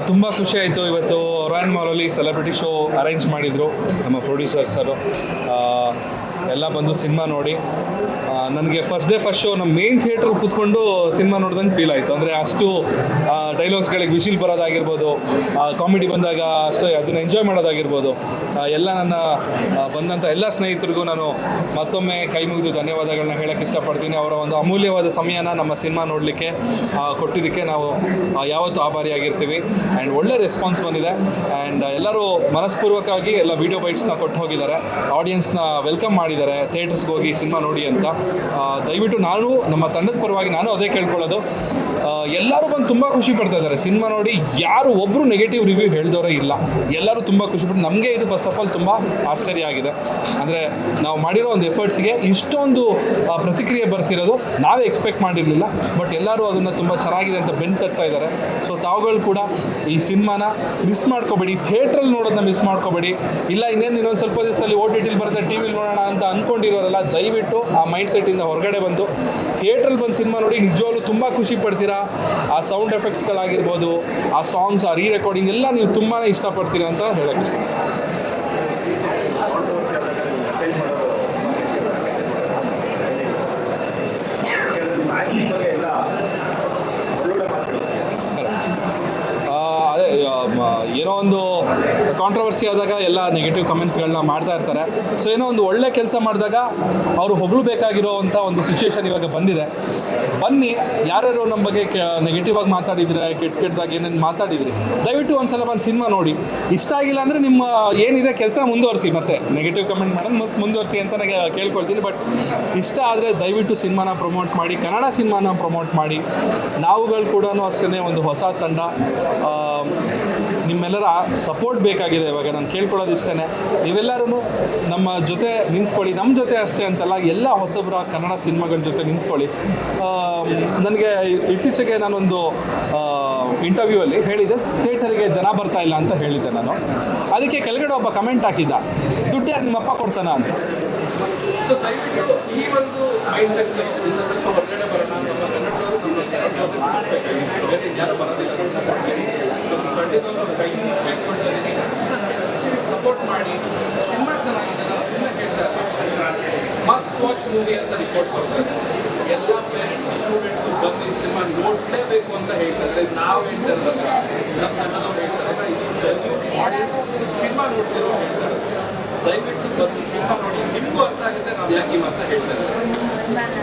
ತುಂಬ ಖುಷಿ ಆಯಿತು. ಇವತ್ತು ಒರಾಯನ್ ಮಾಲಲ್ಲಿ ಸೆಲೆಬ್ರಿಟಿ ಶೋ ಅರೇಂಜ್ ಮಾಡಿದರು ನಮ್ಮ ಪ್ರೊಡ್ಯೂಸರ್ಸರು. ಎಲ್ಲ ಬಂದು ಸಿನಿಮಾ ನೋಡಿ ನನಗೆ ಫಸ್ಟ್ ಡೇ ಫಸ್ಟ್ ಶೋ ನಮ್ಮ ಮೇನ್ ಥಿಯೇಟ್ರಲ್ಲಿ ಕೂತ್ಕೊಂಡು ಸಿನಿಮಾ ನೋಡ್ದಂಗೆ ಫೀಲ್ ಆಯಿತು. ಅಂದರೆ ಅಷ್ಟು ಡೈಲಾಗ್ಸ್ಗಳಿಗೆ ವಿಶಿಲ್ ಬರೋದಾಗಿರ್ಬೋದು, ಕಾಮಿಡಿ ಬಂದಾಗ ಅಷ್ಟು ಅದನ್ನು ಎಂಜಾಯ್ ಮಾಡೋದಾಗಿರ್ಬೋದು. ಎಲ್ಲ ನನ್ನ ಬಂದಂಥ ಎಲ್ಲ ಸ್ನೇಹಿತರಿಗೂ ನಾನು ಮತ್ತೊಮ್ಮೆ ಕೈ ಮುಗಿದು ಧನ್ಯವಾದಗಳನ್ನ ಹೇಳೋಕ್ಕೆ ಇಷ್ಟಪಡ್ತೀನಿ. ಅವರ ಒಂದು ಅಮೂಲ್ಯವಾದ ಸಮಯನ ನಮ್ಮ ಸಿನಿಮಾ ನೋಡಲಿಕ್ಕೆ ಕೊಟ್ಟಿದ್ದಕ್ಕೆ ನಾವು ಯಾವತ್ತೂ ಆಭಾರಿಯಾಗಿರ್ತೀವಿ. ಆ್ಯಂಡ್ ಒಳ್ಳೆ ರೆಸ್ಪಾನ್ಸ್ ಬಂದಿದೆ. ಆ್ಯಂಡ್ ಎಲ್ಲರೂ ಮನಸ್ಪೂರ್ವಕವಾಗಿ ಎಲ್ಲ ವೀಡಿಯೋ ಬೈಟ್ಸ್ನ ಕೊಟ್ಟು ಹೋಗಿದ್ದಾರೆ, ಆಡಿಯನ್ಸ್ನ ವೆಲ್ಕಮ್ ಮಾಡಿದ್ದಾರೆ ಥಿಯೇಟರ್ಸ್ಗೆ ಹೋಗಿ ಸಿನಿಮಾ ನೋಡಿ ಅಂತ. ದಯವಿಟ್ಟು ನಾನು ನಮ್ಮ ತಂಡದ ಪರವಾಗಿ ನಾನು ಅದೇ ಕೇಳ್ಕೊಳ್ಳೋದು, ಎಲ್ಲರೂ ಬಂದು ತುಂಬ ಖುಷಿ ಪಡ್ತಾ ಇದ್ದಾರೆ ಸಿನಿಮಾ ನೋಡಿ. ಯಾರು ಒಬ್ಬರು ನೆಗೆಟಿವ್ ರಿವ್ಯೂ ಹೇಳಿದವರೇ ಇಲ್ಲ, ಎಲ್ಲರೂ ತುಂಬ ಖುಷಿಪಟ್ಟು. ನಮಗೆ ಇದು ಫಸ್ಟ್ ಆಫ್ ಆಲ್ ತುಂಬ ಆಶ್ಚರ್ಯ ಆಗಿದೆ. ಅಂದರೆ ನಾವು ಮಾಡಿರೋ ಒಂದು ಎಫರ್ಟ್ಸ್ಗೆ ಇಷ್ಟೊಂದು ಪ್ರತಿಕ್ರಿಯೆ ಬರ್ತಿರೋದು ನಾವೇ ಎಕ್ಸ್ಪೆಕ್ಟ್ ಮಾಡಿರಲಿಲ್ಲ. ಬಟ್ ಎಲ್ಲರೂ ಅದನ್ನು ತುಂಬ ಚೆನ್ನಾಗಿದೆ ಅಂತ ಬೆನ್ನು ತಟ್ತಾ ಇದ್ದಾರೆ. ಸೊ ತಾವುಗಳು ಕೂಡ ಈ ಸಿನಿಮಾನ ಮಿಸ್ ಮಾಡ್ಕೋಬೇಡಿ, ಥಿಯೇಟ್ರಲ್ಲಿ ನೋಡೋದನ್ನ ಮಿಸ್ ಮಾಡ್ಕೋಬೇಡಿ. ಇಲ್ಲ ಇನ್ನೊಂದು ಸ್ವಲ್ಪ ದಿವಸದಲ್ಲಿ OTTಲಿ ಬರುತ್ತೆ, ಟಿ ವಿಲಿ ನೋಡೋಣ ಅಂತ ಅಂದ್ಕೊಂಡಿರೋರಲ್ಲ, ದಯವಿಟ್ಟು ಆ ಮೈಂಡ್ ಸೆಟ್ಟಿಂದ ಹೊರಗಡೆ ಬಂದು ಥಿಯೇಟ್ರಲ್ಲಿ ಬಂದು ಸಿನಿಮಾ ನೋಡಿ. ನಿಜವಾಗ್ಲೂ ತುಂಬ ಖುಷಿ ಪಡ್ತೀರಾ. ಆ ಸೌಂಡ್ ಎಫೆಕ್ಟ್ಸ್ಗಳಾಗಿರ್ಬೋದು, ಆ ಸಾಂಗ್ಸ್, ಆ ರೀರೆಕಾರ್ಡಿಂಗ್ ಎಲ್ಲ ನೀವು ತುಂಬಾ ಇಷ್ಟಪಡ್ತೀರಾ ಅಂತ ಹೇಳೋಕ್ಕೆ ಇಷ್ಟ. ಅದೇ ಏನೋ ಒಂದು ಕಾಂಟ್ರವರ್ಸಿ ಆದಾಗ ಎಲ್ಲ ನೆಗೆಟಿವ್ ಕಮೆಂಟ್ಸ್ಗಳನ್ನ ಮಾಡ್ತಾ ಇರ್ತಾರೆ. ಸೊ ಏನೋ ಒಂದು ಒಳ್ಳೆ ಕೆಲಸ ಮಾಡಿದಾಗ ಅವರು ಹೊಗಳಬೇಕಾಗಿರೋವಂಥ ಒಂದು ಸಿಚುವೇಶನ್ ಇವಾಗ ಬಂದಿದೆ. ಬನ್ನಿ, ಯಾರ್ಯಾರು ನಮ್ಮ ಬಗ್ಗೆ ನೆಗೆಟಿವ್ ಆಗಿ ಮಾತಾಡಿದರೆ, ಕೆಟ್ಟದಾಗಿ ಏನೇನು ಮಾತಾಡಿದ್ರಿ, ದಯವಿಟ್ಟು ಒಂದು ಸಲ ಬಂದು ಸಿನಿಮಾ ನೋಡಿ. ಇಷ್ಟ ಆಗಿಲ್ಲ ಅಂದರೆ ನಿಮ್ಮ ಏನಿದೆ ಕೆಲಸ ಮುಂದುವರಿಸಿ, ಮತ್ತೆ ನೆಗೆಟಿವ್ ಕಮೆಂಟ್ ಮಾಡೋದು ಮುಂದುವರಿಸಿ ಅಂತ ನನಗೆ ಕೇಳ್ಕೊಳ್ತೀನಿ. ಬಟ್ ಇಷ್ಟ ಆದರೆ ದಯವಿಟ್ಟು ಸಿನಿಮಾನ ಪ್ರಮೋಟ್ ಮಾಡಿ, ಕನ್ನಡ ಸಿನಿಮಾನ ಪ್ರಮೋಟ್ ಮಾಡಿ. ನಾವುಗಳು ಕೂಡ ಅಷ್ಟೇ ಒಂದು ಹೊಸ ತಂಡ, ನಿಮ್ಮೆಲ್ಲರ ಸಪೋರ್ಟ್ ಬೇಕಾಗಿದೆ. ಇವಾಗ ನಾನು ಕೇಳ್ಕೊಳ್ಳೋದು ಇಷ್ಟೇ, ನೀವೆಲ್ಲರೂ ನಮ್ಮ ಜೊತೆ ನಿಂತ್ಕೊಳ್ಳಿ. ನಮ್ಮ ಜೊತೆ ಅಷ್ಟೇ ಅಂತಲ್ಲ, ಎಲ್ಲ ಹೊಸಬರ ಕನ್ನಡ ಸಿನಿಮಾಗಳ ಜೊತೆ ನಿಂತ್ಕೊಳ್ಳಿ. ನನಗೆ ಇತ್ತೀಚೆಗೆ ನಾನೊಂದು ಇಂಟರ್ವ್ಯೂವಲ್ಲಿ ಹೇಳಿದೆ, ಥಿಯೇಟರಿಗೆ ಜನ ಬರ್ತಾ ಇಲ್ಲ ಅಂತ ಹೇಳಿದ್ದೆ ನಾನು. ಅದಕ್ಕೆ ಕೆಳಗಡೆ ಒಬ್ಬ ಕಮೆಂಟ್ ಹಾಕಿದ್ದ, ದುಡ್ಡು ಯಾರು ನಿಮ್ಮಪ್ಪ ಕೊಡ್ತಾನ ಅಂತ. ಸೊ ದಯವಿಟ್ಟು ಈ ಒಂದು ಮೈಂಡ್ ಸೆಟ್ ಸ್ವಲ್ಪ ಹೊರಗಡೆ ಬರೋಣ. ನಮ್ಮ ಕನ್ನಡದವರು ಯಾರು ಬರೋದಿಲ್ಲ, ಸಪೋರ್ಟ್ ಮಾಡಿ. ಸಿನಿಮಾ ಚೆನ್ನಾಗಿದೆ, ನಾನು ಸಿನಿಮಾ ಕೇಳ್ತಾರೆ, ಮಸ್ಟ್ ವಾಚ್ ಮೂವಿ ಅಂತ ರಿಪೋರ್ಟ್ ಕೊಡ್ತಾರೆ. ಎಲ್ಲ ಪೇರೆಂಟ್ಸ್ ಸ್ಟೂಡೆಂಟ್ಸು ಬಂದು ಈ ಸಿನಿಮಾ ನೋಡಲೇಬೇಕು ಅಂತ ಹೇಳ್ತಾರೆ. ನಾವು ಹೇಳ್ತಾರೆ, ನಮ್ಮ ಕನ್ನಡದವ್ರು ಹೇಳ್ತಾರೆ, ಇದು ಜೆನ್ಯೂನ್ ಆಡಿಯನ್ಸ್ ಸಿನಿಮಾ ನೋಡ್ತಿರೋ ಹೇಳ್ತಾರೆ. ದಯವಿಟ್ಟು ಬಂದು ಸಿನಿಮಾ ನೋಡಿ, ನಿಮಗೂ ಅರ್ಥ ಆಗುತ್ತೆ ನಾವು ಯಾಕೆ ಈ ಮಾತ್ರ ಹೇಳ್ತಾರೆ.